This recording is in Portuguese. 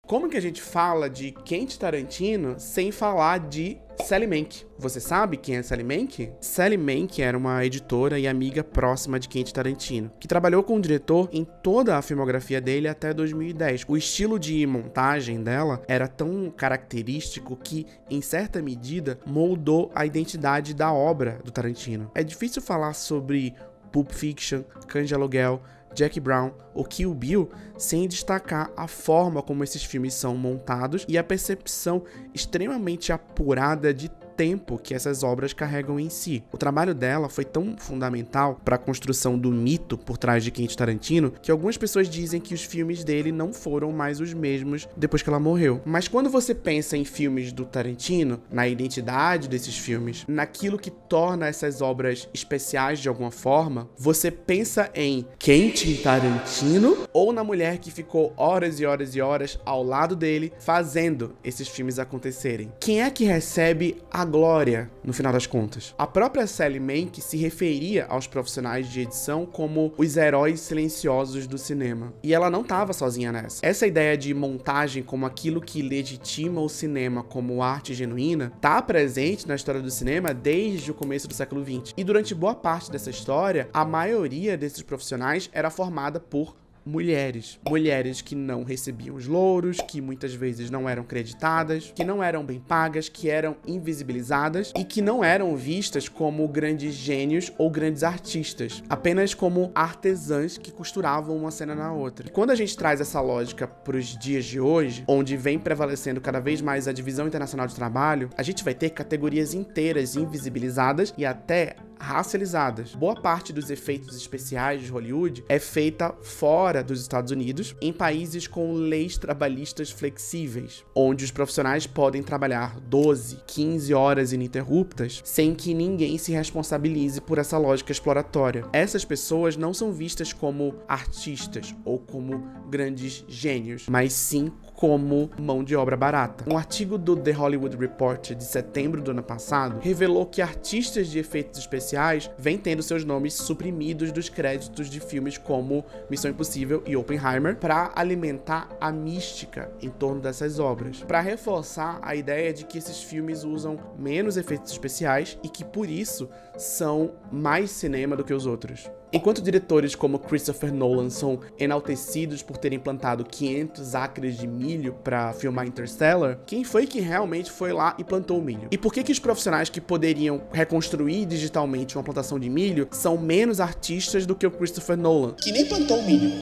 Como que a gente fala de Quentin Tarantino sem falar de Sally Menke? Você sabe quem é Sally Menke? Sally Menke era uma editora e amiga próxima de Quentin Tarantino, que trabalhou com o diretor em toda a filmografia dele até 2010. O estilo de montagem dela era tão característico que, em certa medida, moldou a identidade da obra do Tarantino. É difícil falar sobre Pulp Fiction, Cães de Aluguel, Jack Brown ou Kill Bill sem destacar a forma como esses filmes são montados e a percepção extremamente apurada de tempo que essas obras carregam em si. O trabalho dela foi tão fundamental para a construção do mito por trás de Quentin Tarantino que algumas pessoas dizem que os filmes dele não foram mais os mesmos depois que ela morreu. Mas quando você pensa em filmes do Tarantino, na identidade desses filmes, naquilo que torna essas obras especiais de alguma forma, você pensa em Quentin Tarantino ou na mulher que ficou horas e horas e horas ao lado dele fazendo esses filmes acontecerem? Quem é que recebe a glória, no final das contas? A própria Sally Menke se referia aos profissionais de edição como os heróis silenciosos do cinema. E ela não estava sozinha nessa. Essa ideia de montagem como aquilo que legitima o cinema como arte genuína está presente na história do cinema desde o começo do século XX. E durante boa parte dessa história, a maioria desses profissionais era formada por mulheres. Mulheres que não recebiam os louros, que muitas vezes não eram creditadas, que não eram bem pagas, que eram invisibilizadas e que não eram vistas como grandes gênios ou grandes artistas, apenas como artesãs que costuravam uma cena na outra. E quando a gente traz essa lógica para os dias de hoje, onde vem prevalecendo cada vez mais a divisão internacional de trabalho, a gente vai ter categorias inteiras invisibilizadas e até racializadas. Boa parte dos efeitos especiais de Hollywood é feita fora dos Estados Unidos, em países com leis trabalhistas flexíveis, onde os profissionais podem trabalhar 12, 15 horas ininterruptas sem que ninguém se responsabilize por essa lógica exploratória. Essas pessoas não são vistas como artistas ou como grandes gênios, mas sim como mão de obra barata. Um artigo do The Hollywood Report de setembro do ano passado revelou que artistas de efeitos especiais vêm tendo seus nomes suprimidos dos créditos de filmes como Missão Impossível e Oppenheimer para alimentar a mística em torno dessas obras, para reforçar a ideia de que esses filmes usam menos efeitos especiais e que por isso são mais cinema do que os outros. Enquanto diretores como Christopher Nolan são enaltecidos por terem plantado 500 acres de milho para filmar Interstellar, quem foi que realmente foi lá e plantou o milho? E por que os profissionais que poderiam reconstruir digitalmente uma plantação de milho são menos artistas do que o Christopher Nolan, que nem plantou o milho?